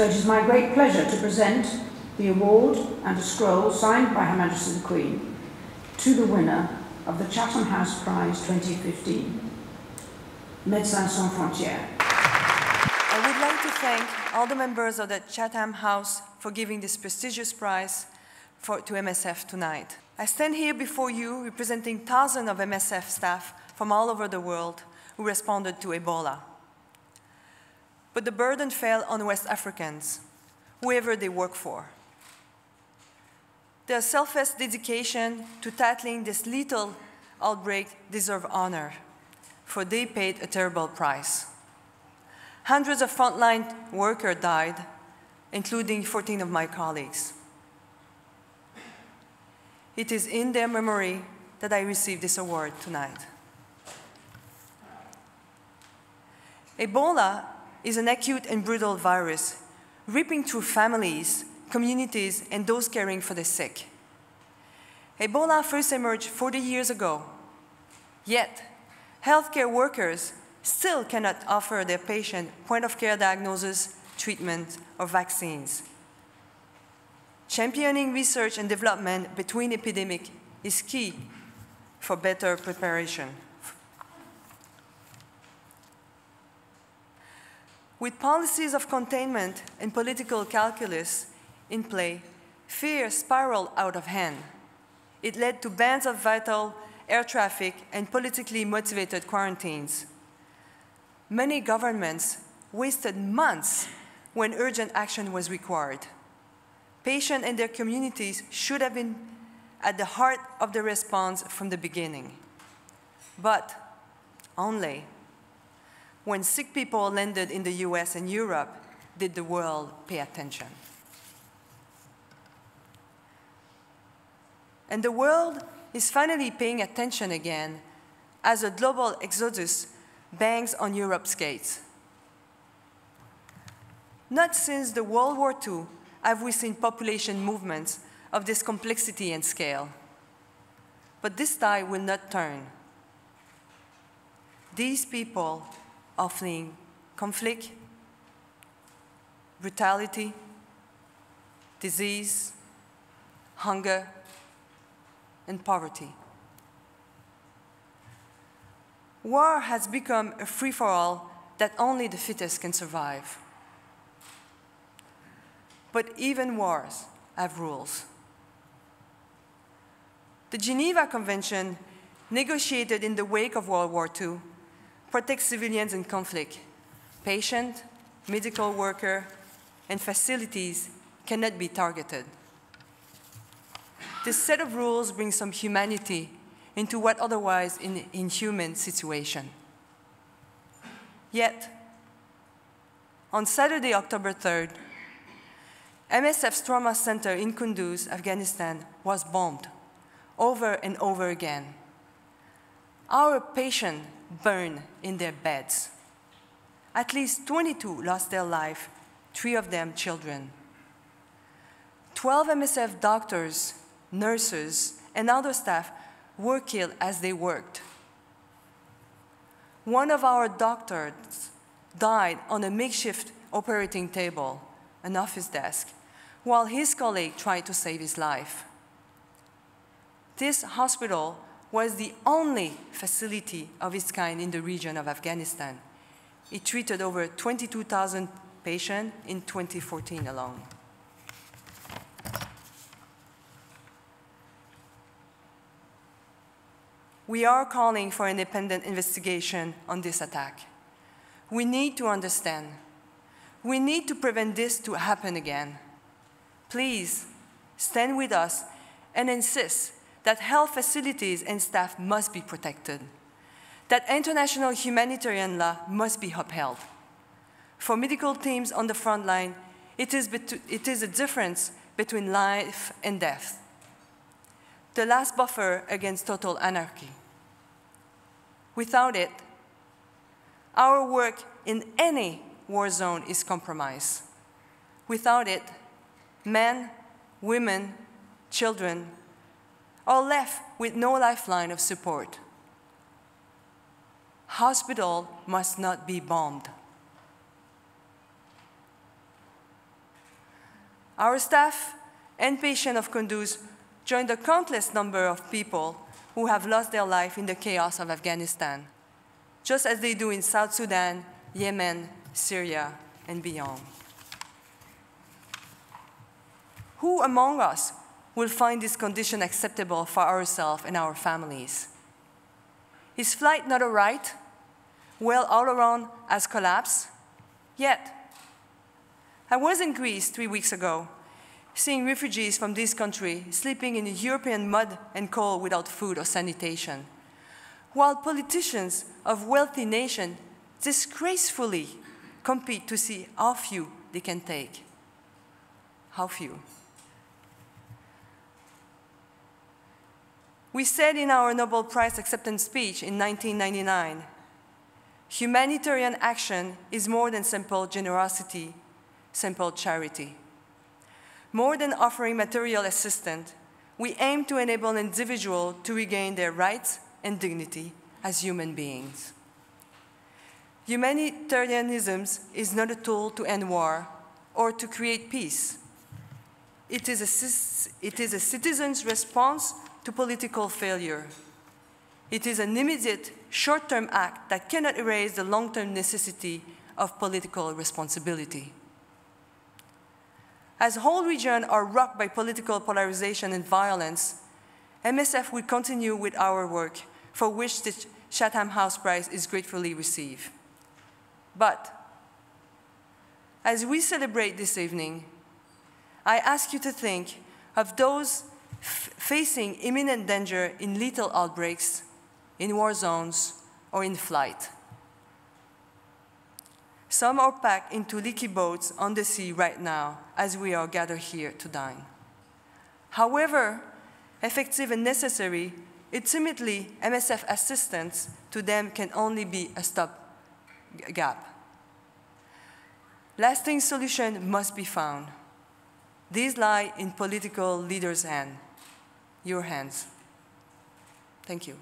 So it is my great pleasure to present the award and a scroll signed by Her Majesty the Queen to the winner of the Chatham House Prize 2015, Médecins Sans Frontières. I would like to thank all the members of the Chatham House for giving this prestigious prize to MSF tonight. I stand here before you representing thousands of MSF staff from all over the world who responded to Ebola. But the burden fell on West Africans, whoever they work for. Their selfless dedication to tackling this lethal outbreak deserve honor, for they paid a terrible price. Hundreds of frontline workers died, including 14 of my colleagues. It is in their memory that I received this award tonight. Ebola is an acute and brutal virus, ripping through families, communities, and those caring for the sick. Ebola first emerged 40 years ago, yet healthcare workers still cannot offer their patients point-of-care diagnosis, treatment, or vaccines. Championing research and development between epidemics is key for better preparation. With policies of containment and political calculus in play, fear spiraled out of hand. It led to bans of vital air traffic and politically motivated quarantines. Many governments wasted months when urgent action was required. Patients and their communities should have been at the heart of the response from the beginning. But only when sick people landed in the US and Europe did the world pay attention. And the world is finally paying attention again as a global exodus bangs on Europe's gates. Not since the World War II have we seen population movements of this complexity and scale. But this tide will not turn. These people are fleeing conflict, brutality, disease, hunger, and poverty. War has become a free-for-all that only the fittest can survive. But even wars have rules. The Geneva Convention, negotiated in the wake of World War II, protects civilians in conflict. Patients, medical workers, and facilities cannot be targeted. This set of rules brings some humanity into what otherwise is an inhuman situation. Yet, on Saturday, October 3rd, MSF's trauma center in Kunduz, Afghanistan, was bombed over and over again. Our patients burned in their beds. At least 22 lost their life, 3 of them children. 12 MSF doctors, nurses, and other staff were killed as they worked. One of our doctors died on a makeshift operating table, an office desk, while his colleague tried to save his life. This hospital was the only facility of its kind in the region of Afghanistan. It treated over 22,000 patients in 2014 alone. We are calling for an independent investigation on this attack. We need to understand. We need to prevent this to happen again. Please stand with us and insist that health facilities and staff must be protected, that international humanitarian law must be upheld. For medical teams on the front line, it is a difference between life and death, the last buffer against total anarchy. Without it, our work in any war zone is compromised. Without it, men, women, children are left with no lifeline of support. Hospitals must not be bombed. Our staff and patients of Kunduz join the countless number of people who have lost their life in the chaos of Afghanistan, just as they do in South Sudan, Yemen, Syria, and beyond. Who among us will find this condition acceptable for ourselves and our families? Is flight not a right? Well, all around has collapsed. Yet, I was in Greece 3 weeks ago, seeing refugees from this country sleeping in European mud and cold without food or sanitation, while politicians of wealthy nations disgracefully compete to see how few they can take. How few. We said in our Nobel Prize acceptance speech in 1999, humanitarian action is more than simple generosity, simple charity. More than offering material assistance, we aim to enable an individual to regain their rights and dignity as human beings. Humanitarianism is not a tool to end war or to create peace. It is a citizen's response to political failure. It is an immediate, short-term act that cannot erase the long-term necessity of political responsibility. As whole regions are rocked by political polarization and violence, MSF will continue with our work, for which the Chatham House Prize is gratefully received. But as we celebrate this evening, I ask you to think of those facing imminent danger in lethal outbreaks, in war zones, or in flight. Some are packed into leaky boats on the sea right now as we are gathered here to dine. However effective and necessary, ultimately MSF assistance to them can only be a stopgap. Lasting solutions must be found. These lie in political leaders' hands, your hands. Thank you.